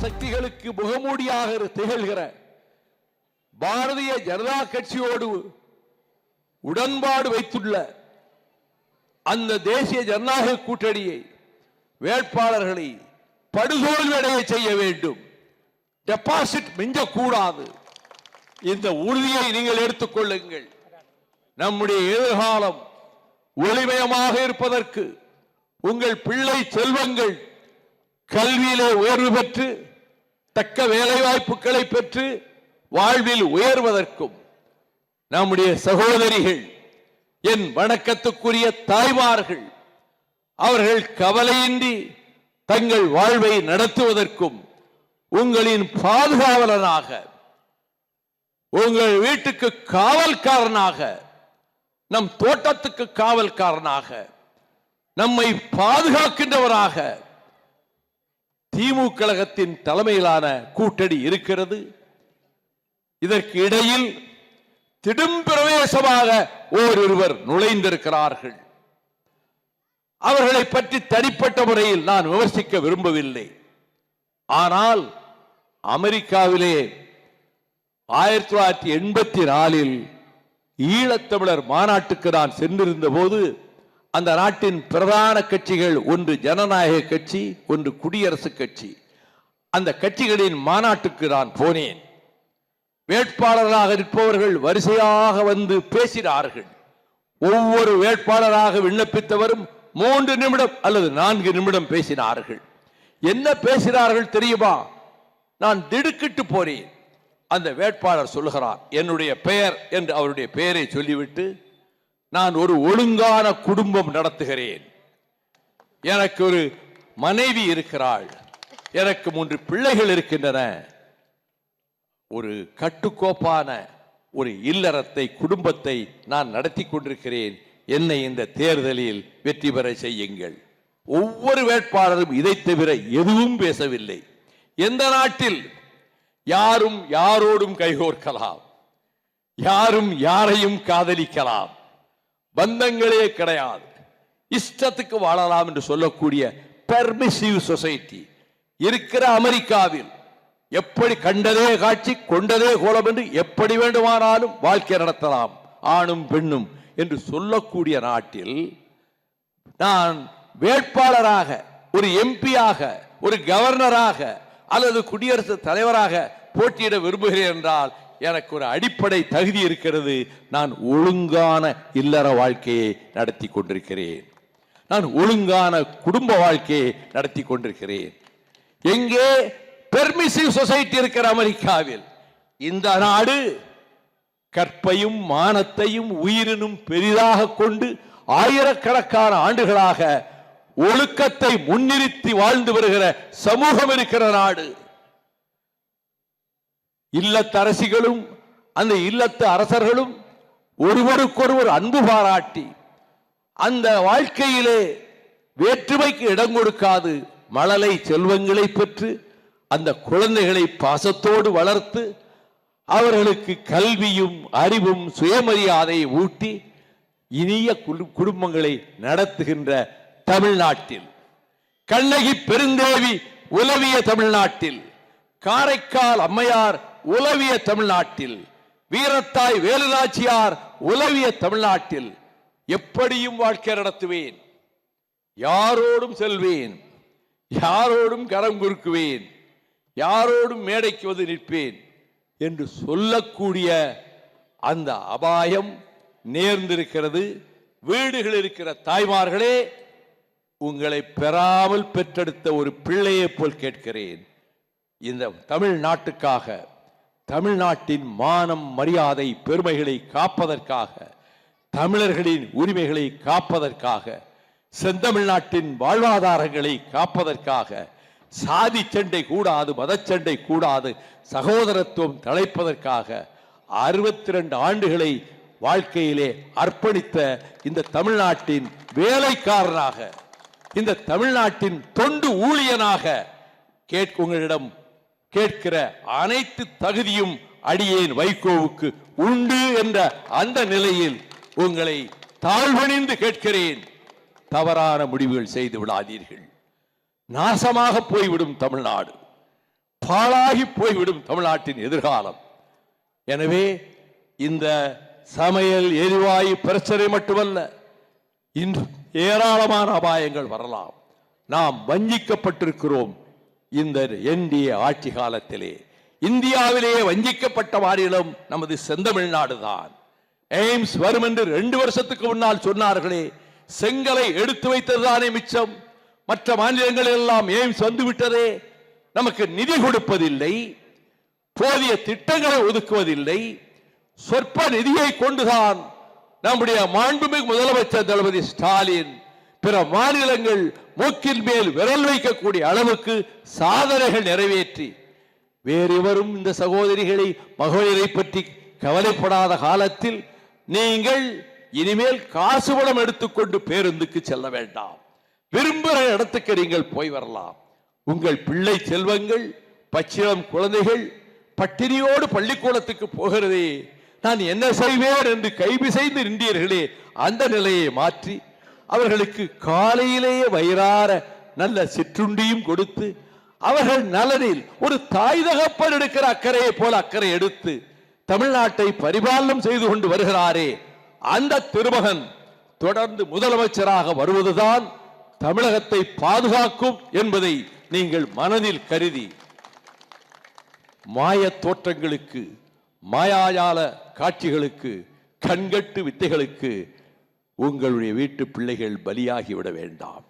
சக்திகளுக்கு முகமூடியாக திகழ்கிற பாரதிய ஜனதா கட்சியோடு உடன்பாடு வைத்துள்ள அந்த தேசிய ஜனநாயக கூட்டணியை வேட்பாளர்களை படுதோல்வியடைய செய்ய வேண்டும். டெபாசிட் மிஞ்சக்கூடாது. இந்த உறுதியை நீங்கள் எடுத்துக் கொள்ளுங்கள். நம்முடைய எதிர்காலம் ஒளிமயமாக இருப்பதற்கு உங்கள் பிள்ளை செல்வங்கள் கல்வியிலே உயர்வு பெற்று தக்க வேலைவாய்ப்புகளை பெற்று வாழ்வில் உயர்வதற்கும் நம்முடைய சகோதரிகள், என் வணக்கத்துக்குரிய தாய்மார்கள், அவர்கள் கவலையின்றி தங்கள் வாழ்வை நடத்துவதற்கும் உங்களின் பாதுகாவலனாக, உங்கள் வீட்டுக்கு காவல்காரனாக, நம் தோட்டத்துக்கு காவல்காரனாக, நம்மை பாதுகாக்கின்றவராக திமுக கழகத்தின் தலைமையிலான கூட்டணி இருக்கிறது. இதற்கு இடையில் திடும்பிரவேசமாக ஓரிருவர் நுழைந்திருக்கிறார்கள். அவர்களை பற்றி தனிப்பட்ட முறையில் நான் விமர்சிக்க விரும்பவில்லை. ஆனால் அமெரிக்காவிலே 1984 ஈழத்தமிழர் மாநாட்டுக்கு நான் சென்றிருந்த போது அந்த நாட்டின் பிரதான கட்சிகள், ஒன்று ஜனநாயக கட்சி, ஒன்று குடியரசுக் கட்சி, அந்த கட்சிகளின் மாநாட்டுக்கு நான் போனேன். வேட்பாளராக நிற்பவர்கள் வரிசையாக வந்து பேசினார்கள். ஒவ்வொரு வேட்பாளராக விண்ணப்பித்தவரும் 3 நிமிடம் அல்லது 4 நிமிடம் பேசினார்கள். என்ன பேசினார்கள் தெரியுமா? நான் திடுக்கிட்டு போனேன். அந்த வேட்பாளர் சொல்லுகிறார், என்னுடைய பெயர் என்று அவருடைய பெயரை சொல்லிவிட்டு, நான் ஒரு ஒழுங்கான குடும்பம் நடத்துகிறேன், எனக்கு ஒரு மனைவி இருக்கிறாள், எனக்கு 3 பிள்ளைகள் இருக்கின்றன, ஒரு கட்டுக்கோப்பான ஒரு இல்லறத்தை, குடும்பத்தை நான் நடத்தி கொண்டிருக்கிறேன், என்னை இந்த தேர்தலில் வெற்றி பெற செய்யுங்கள். ஒவ்வொரு வேட்பாளரும் இதை தவிர எதுவும் பேசவில்லை. எந்த நாட்டில் யாரும் யாரோடும் கைகோர்க்கலாம், யாரும் யாரையும் காதலிக்கலாம், பந்தங்களே கிடையாது, இஷ்டத்துக்கு வாழலாம் என்று சொல்லக்கூடிய பெர்மிசிவ் சொசைட்டி இருக்கிற அமெரிக்காவில் எப்படி கண்டதே காட்சி கொண்டதே கோலம் என்று எப்படி வேண்டுமானாலும் வாழ்க்கை நடத்தலாம், ஆணும் பெண்ணும் என்று சொல்லக்கூடிய நாட்டில் நான் வேட்பாளராக, ஒரு எம்பியாக, ஒரு கவர்னராக அல்லது குடியரசுத் தலைவராக போட்டியிட விரும்புகிறேன் என்றால் எனக்கு ஒரு அடிப்படை தகுதி இருக்கிறது. நான் ஒழுங்கான இல்லற வாழ்க்கையை நடத்தி கொண்டிருக்கிறேன், நான் ஒழுங்கான குடும்ப வாழ்க்கையை நடத்தி கொண்டிருக்கிறேன். எங்கே பெர்மிசிவ் சொசைட்டி இருக்கிற அமெரிக்காவில் இந்த நாடு கற்பையும் மானத்தையும் உயிரினும் பெரிதாக கொண்டு ஆயிரக்கணக்கான ஆண்டுகளாக ஒழுக்கத்தை முன்னிறுத்தி வாழ்ந்து வருகிற சமூகம் இருக்கிற நாடு. இல்லத்து அரசிகளும் அந்த இல்லத்து அரசர்களும் ஒருவருக்கொருவர் அன்பு பாராட்டி அந்த வாழ்க்கையிலே வேற்றுமைக்கு இடம் கொடுக்காது மழலை செல்வங்களை பெற்று அந்த குழந்தைகளை பாசத்தோடு வளர்த்து அவர்களுக்கு கல்வியும் அறிவும் சுயமரியாதையை ஊட்டி இனிய குடும்பங்களை நடத்துகின்ற தமிழ்நாட்டில், கண்ணகி பெருந்தேவி உலவிய தமிழ்நாட்டில், காரைக்கால் அம்மையார் உலவிய தமிழ்நாட்டில், வீரத்தாய் வேலுநாச்சியார் உலவிய தமிழ்நாட்டில் எப்படியும் வாழ்க்கை நடத்துவேன், யாரோடும் செல்வேன், யாரோடும் கரம் குறுக்குவேன், யாரோடும் மேடைக்கு வந்து நிற்பேன் என்று சொல்லக்கூடிய அந்த அபாயம் நேர்ந்திருக்கிறது. வீடுகள் இருக்கிற தாய்மார்களே, உங்களை பெறாமல் பெற்றெடுத்த ஒரு பிள்ளையை போல் கேட்கிறேன். இந்த தமிழ்நாட்டுக்காக, தமிழ்நாட்டின் மானம் மரியாதை பெருமைகளை காப்பதற்காக, தமிழர்களின் உரிமைகளை காப்பதற்காக, செந்தமிழ்நாட்டின் வாழ்வாதாரங்களை காப்பதற்காக, சாதி சண்டை கூடாது, மதச்சண்டை கூடாது, சகோதரத்துவம் தழைப்பதற்காக 62 ஆண்டுகளை வாழ்க்கையிலே அர்ப்பணித்த இந்த தமிழ்நாட்டின் வேலைக்காரனாக, இந்த தமிழ்நாட்டின் தொண்டு ஊழியனாக உங்களிடம் கேட்கிற அனைத்து தகுதியும் அடியேன் வைகோவுக்கு உண்டு என்ற அந்த நிலையில் உங்களை தாழ்வணிந்து கேட்கிறேன். தவறான முடிவுகள் செய்து விடாதீர்கள். நாசமாக போய்விடும் தமிழ்நாடு. பாழாகி போய்விடும் தமிழ்நாட்டின் எதிர்காலம். எனவே இந்த சமையல் எரிவாயு பிரச்சனை மட்டுமல்ல, இன்று ஏராளமான அபாயங்கள் வரலாம். நாம் வஞ்சிக்கப்பட்டிருக்கிறோம். இந்த என்டிஏ ஆட்சி காலத்திலே இந்தியாவிலேயே வஞ்சிக்கப்பட்ட மாநிலம் நமது செந்தமிழ்நாடு தான். எய்ம்ஸ் வரும் என்று 2 வருஷத்துக்கு முன்னால் சொன்னார்களே, செங்கலை எடுத்து வைத்ததுதானே மிச்சம். மற்ற மாநிலங்கள் எல்லாம் எய்ம்ஸ் வந்துவிட்டதே. நமக்கு நிதி கொடுப்பதில்லை, போதிய திட்டங்களை ஒதுக்குவதில்லை. சொற்ப நிதியை கொண்டுதான் நம்முடைய மாண்புமிகு முதலமைச்சர் தளபதி ஸ்டாலின் பிற மாநிலங்கள் மூக்கின் மேல் விரல் வைக்கக்கூடிய அளவுக்கு சாதனைகள் நிறைவேற்றி, வேறு எவரும் இந்த சகோதரிகளை மகளிரை பற்றி கவலைப்படாத காலத்தில் நீங்கள் இனிமேல் காசு பணம் எடுத்துக்கொண்டு பேருந்துக்கு செல்ல வேண்டாம். விரும்புகிற இடத்துக்கு நீங்கள் போய் வரலாம். உங்கள் பிள்ளை செல்வங்கள், பச்சிளம் குழந்தைகள் பட்டினியோடு பள்ளிக்கூடத்துக்கு போகிறதே, நான் என்ன செய்வேன் என்று கைபிசைந்து நின்றீர்களே, அந்த நிலையை மாற்றி அவர்களுக்கு காலையிலேயே வயிறார நல்ல சிற்றுண்டியும் கொடுத்து, அவர்கள் நலனில் ஒரு தாய் தகப்பன் எடுக்கிற அக்கறையை போல அக்கறை எடுத்து தமிழ்நாட்டை பரிபாலனம் செய்து கொண்டு வருகிறாரே, அந்த திருமகன் தொடர்ந்து முதலமைச்சராக வருவதுதான் தமிழகத்தை பாதுகாக்கும் என்பதை நீங்கள் மனதில் கருதி, மாய தோற்றங்களுக்கு, மாயாஜால காட்சிகளுக்கு, கண்கட்டு வித்தைகளுக்கு உங்களுடைய வீட்டு பிள்ளைகள் பலியாகிவிட வேண்டாம்.